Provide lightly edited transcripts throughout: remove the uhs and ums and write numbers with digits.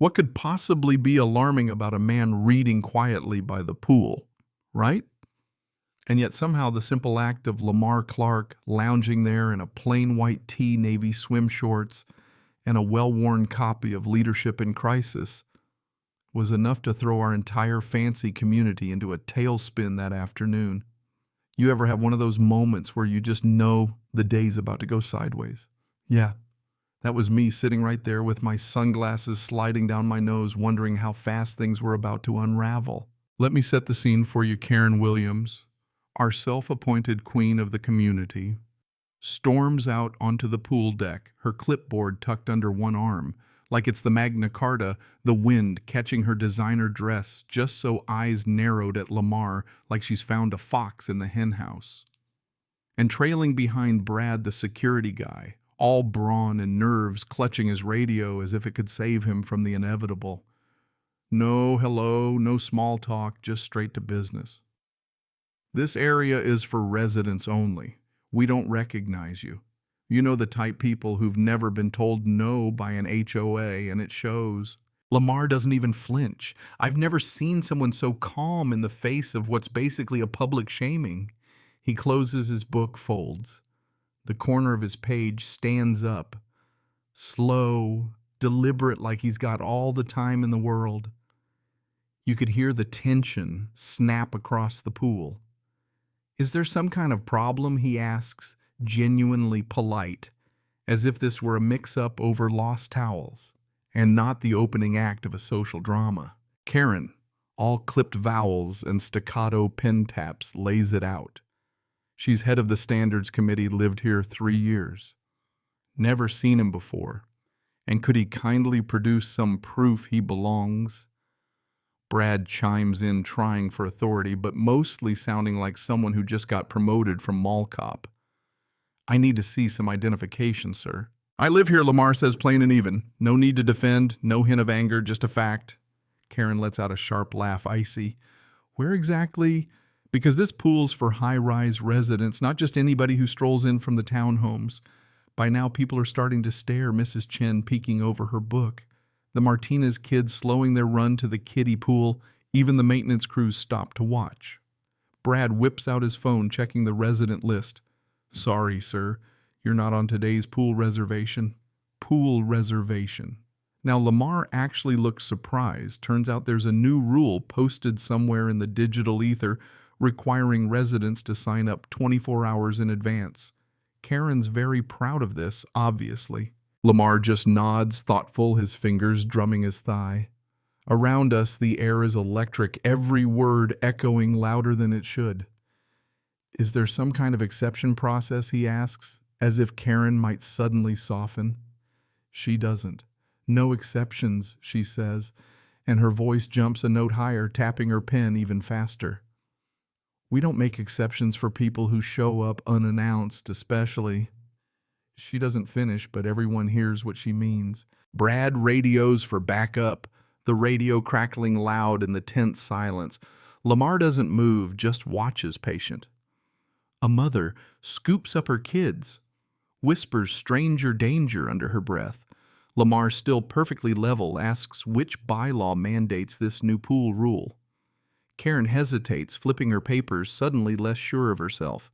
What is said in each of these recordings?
What could possibly be alarming about a man reading quietly by the pool, right? And yet somehow the simple act of Lamar Clark lounging there in a plain white tee, navy swim shorts, and a well-worn copy of Leadership in Crisis was enough to throw our entire fancy community into a tailspin that afternoon. You ever have one of those moments where you just know the day's about to go sideways? Yeah, that was me sitting right there with my sunglasses sliding down my nose, wondering how fast things were about to unravel. Let me set the scene for you. Karen Williams, our self-appointed queen of the community, storms out onto the pool deck, her clipboard tucked under one arm, like it's the Magna Carta, the wind catching her designer dress just so eyes narrowed at Lamar like she's found a fox in the henhouse. And trailing behind Brad, the security guy, all brawn and nerves, clutching his radio as if it could save him from the inevitable. No hello, no small talk, just straight to business. This area is for residents only. We don't recognize you. You know, the type people who've never been told no by an HOA, and it shows. Lamar doesn't even flinch. I've never seen someone so calm in the face of what's basically a public shaming. He closes his book, folds. The corner of his page stands up. Slow, deliberate, like he's got all the time in the world. You could hear the tension snap across the pool. Is there some kind of problem, he asks, genuinely polite, as if this were a mix-up over lost towels, and not the opening act of a social drama. Karen, all clipped vowels and staccato pen taps, lays it out. She's head of the standards committee, lived here 3 years. Never seen him before. And could he kindly produce some proof he belongs? Brad chimes in, trying for authority, but mostly sounding like someone who just got promoted from mall cop. I need to see some identification, sir. I live here, Lamar says, plain and even. No need to defend, no hint of anger, just a fact. Karen lets out a sharp laugh, icy. Where exactly? Because this pool's for high-rise residents, not just anybody who strolls in from the townhomes. By now, people are starting to stare, Mrs. Chen peeking over her book. The Martinez kids slowing their run to the kiddie pool. Even the maintenance crews stop to watch. Brad whips out his phone, checking the resident list. Sorry, sir, you're not on today's pool reservation. Pool reservation. Now, Lamar actually looks surprised. Turns out there's a new rule posted somewhere in the digital ether requiring residents to sign up 24 hours in advance. Karen's very proud of this, obviously. Lamar just nods, thoughtful, his fingers drumming his thigh. Around us, the air is electric, every word echoing louder than it should. Is there some kind of exception process, he asks, as if Karen might suddenly soften. She doesn't. No exceptions, she says, and her voice jumps a note higher, tapping her pen even faster. We don't make exceptions for people who show up unannounced, especially. She doesn't finish, but everyone hears what she means. Brad radios for backup, the radio crackling loud in the tense silence. Lamar doesn't move, just watches patient. A mother scoops up her kids, whispers stranger danger under her breath. Lamar, still perfectly level, asks which bylaw mandates this new pool rule. Karen hesitates, flipping her papers, suddenly less sure of herself.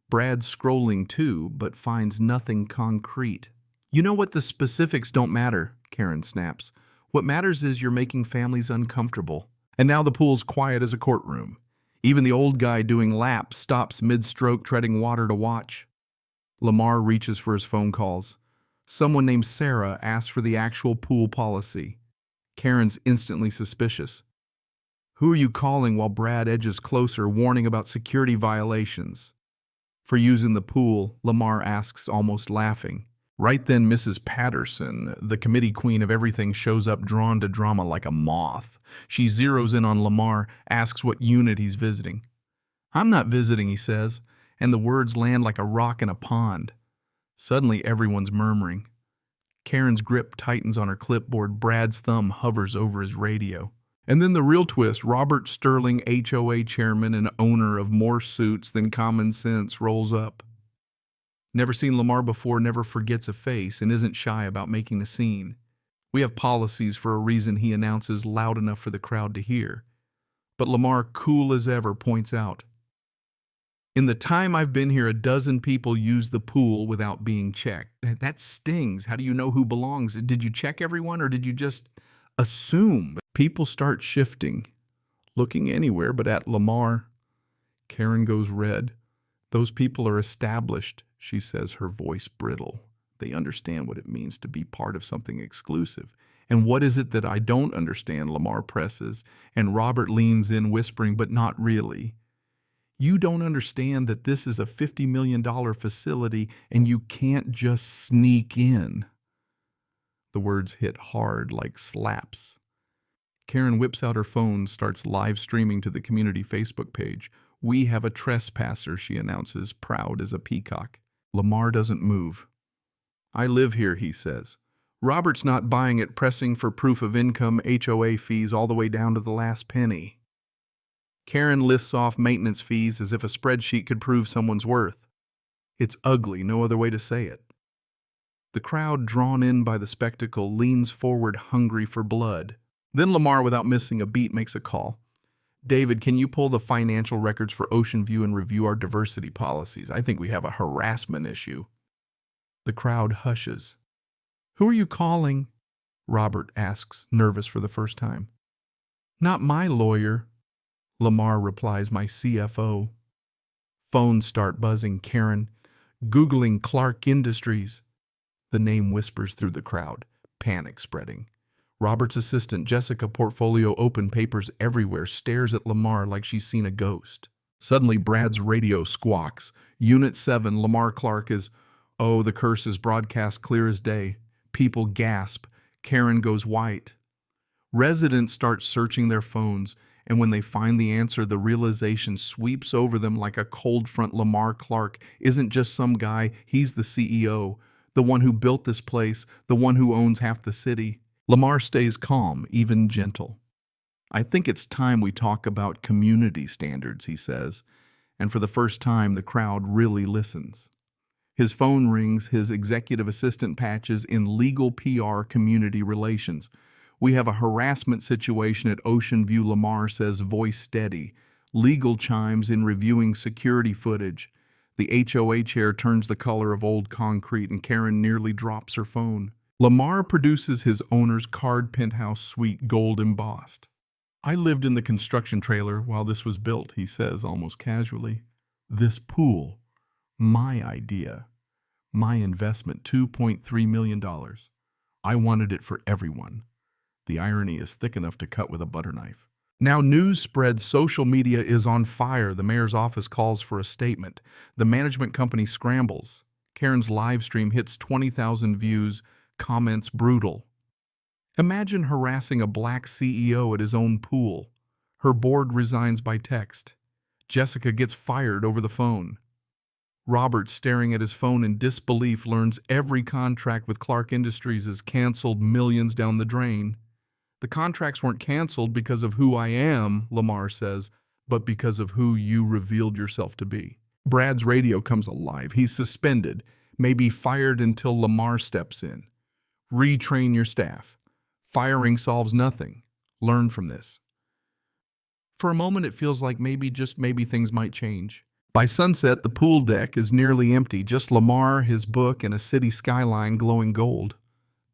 Brad's scrolling too, but finds nothing concrete. You know what, the specifics don't matter, Karen snaps. What matters is you're making families uncomfortable. And now the pool's quiet as a courtroom. Even the old guy doing laps stops mid-stroke, treading water to watch. Lamar reaches for his phone calls. Someone named Sarah asks for the actual pool policy. Karen's instantly suspicious. Who are you calling, while Brad edges closer, warning about security violations? For using the pool, Lamar asks, almost laughing. Right then, Mrs. Patterson, the committee queen of everything, shows up, drawn to drama like a moth. She zeroes in on Lamar, asks what unit he's visiting. I'm not visiting, he says, and the words land like a rock in a pond. Suddenly, everyone's murmuring. Karen's grip tightens on her clipboard. Brad's thumb hovers over his radio. And then the real twist, Robert Sterling, HOA chairman and owner of more suits than common sense, rolls up. Never seen Lamar before, never forgets a face, and isn't shy about making a scene. We have policies for a reason, he announces loud enough for the crowd to hear. But Lamar, cool as ever, points out, in the time I've been here, a dozen people use the pool without being checked. That stings. How do you know who belongs? Did you check everyone, or did you just assume? People start shifting, looking anywhere but at Lamar. Karen goes red. Those people are established, she says, her voice brittle. They understand what it means to be part of something exclusive. And what is it that I don't understand, Lamar presses, and Robert leans in whispering, but not really. You don't understand that this is a $50 million facility and you can't just sneak in. The words hit hard like slaps. Karen whips out her phone, starts live streaming to the community Facebook page. We have a trespasser, she announces, proud as a peacock. Lamar doesn't move. I live here, he says. Robert's not buying it, pressing for proof of income, HOA fees all the way down to the last penny. Karen lists off maintenance fees as if a spreadsheet could prove someone's worth. It's ugly, no other way to say it. The crowd, drawn in by the spectacle, leans forward hungry for blood. Then Lamar, without missing a beat, makes a call. David, can you pull the financial records for Ocean View and review our diversity policies? I think we have a harassment issue. The crowd hushes. Who are you calling? Robert asks, nervous for the first time. Not my lawyer. Lamar replies, my CFO. Phones start buzzing. Karen, Googling Clark Industries. The name whispers through the crowd, panic spreading. Robert's assistant, Jessica, portfolio open, papers everywhere, stares at Lamar like she's seen a ghost. Suddenly, Brad's radio squawks. Unit 7, Lamar Clark is... Oh, the curse is broadcast clear as day. People gasp. Karen goes white. Residents start searching their phones, and when they find the answer, the realization sweeps over them like a cold front. Lamar Clark isn't just some guy, he's the CEO, the one who built this place, the one who owns half the city. Lamar stays calm, even gentle. I think it's time we talk about community standards, he says, and for the first time the crowd really listens. His phone rings, his executive assistant patches in legal PR community relations. We have a harassment situation at Ocean View, Lamar says, voice steady. Legal chimes in reviewing security footage. The HOA chair turns the color of old concrete and Karen nearly drops her phone. Lamar produces his owner's card penthouse suite, gold embossed. I lived in the construction trailer while this was built, he says almost casually. This pool, my idea, my investment, $2.3 million. I wanted it for everyone. The irony is thick enough to cut with a butter knife. Now news spreads, social media is on fire. The mayor's office calls for a statement. The management company scrambles. Karen's live stream hits 20,000 views, comments brutal. Imagine harassing a black CEO at his own pool. Her board resigns by text. Jessica gets fired over the phone. Robert, staring at his phone in disbelief, learns every contract with Clark Industries is canceled, millions down the drain. The contracts weren't canceled because of who I am, Lamar says, but because of who you revealed yourself to be. Brad's radio comes alive. He's suspended, maybe fired until Lamar steps in. Retrain your staff. Firing solves nothing. Learn from this. For a moment, it feels like maybe, just maybe, things might change. By sunset, the pool deck is nearly empty, just Lamar, his book, and a city skyline glowing gold.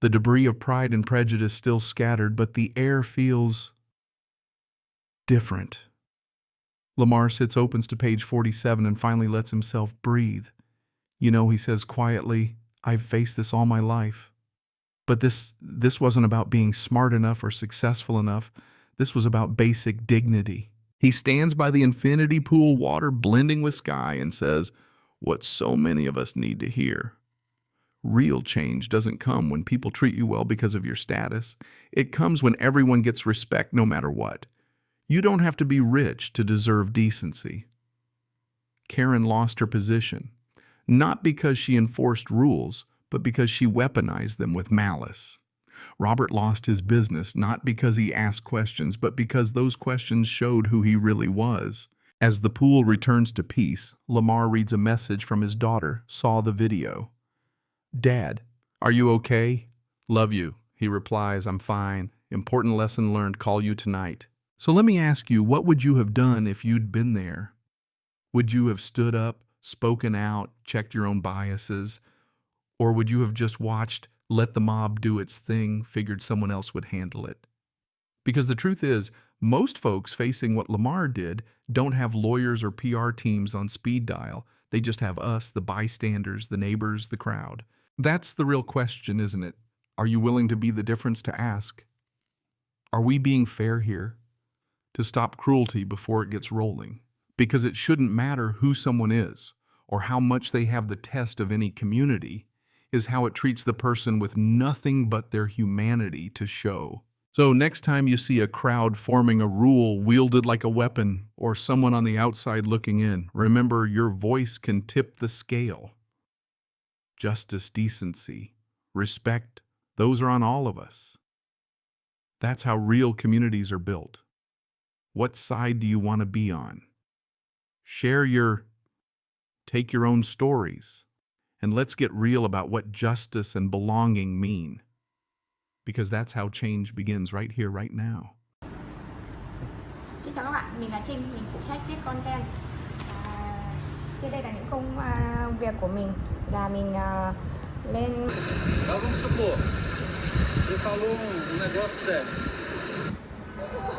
The debris of Pride and Prejudice still scattered, but the air feels different. Lamar sits, opens to page 47, and finally lets himself breathe. You know, he says quietly, I've faced this all my life. But this wasn't about being smart enough or successful enough. This was about basic dignity. He stands by the infinity pool water blending with sky and says, what so many of us need to hear. Real change doesn't come when people treat you well because of your status. It comes when everyone gets respect no matter what. You don't have to be rich to deserve decency. Karen lost her position, not because she enforced rules, but because she weaponized them with malice. Robert lost his business not because he asked questions, but because those questions showed who he really was. As the pool returns to peace, Lamar reads a message from his daughter, saw the video. Dad, are you okay? Love you, He replies, I'm fine. Important lesson learned. Call you tonight. So let me ask you, what would you have done if you'd been there? Would you have stood up, spoken out, checked your own biases? Or would you have just watched, let the mob do its thing, figured someone else would handle it? Because the truth is, most folks facing what Lamar did don't have lawyers or PR teams on speed dial. They just have us, the bystanders, the neighbors, the crowd. That's the real question, isn't it? Are you willing to be the difference to ask? Are we being fair here? To stop cruelty before it gets rolling? Because it shouldn't matter who someone is or how much they have the test of any community, is how it treats the person with nothing but their humanity to show. So next time you see a crowd forming a rule wielded like a weapon or someone on the outside looking in, remember your voice can tip the scale. Justice, decency, respect, those are on all of us. That's how real communities are built. What side do you want to be on? Take your own stories, and let's get real about what justice and belonging mean. Because that's how change begins right here, right now. Xin chào các bạn, mình là Trinh, mình phụ trách viết content. Trên đây là những công việc của mình là mình lên. Vamos supor, você falou negócio sério.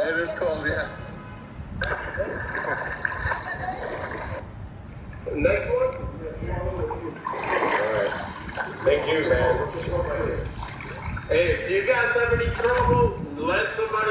It is cold, yeah. Next one? All right. Thank you, man. Hey, if you guys have any trouble, let somebody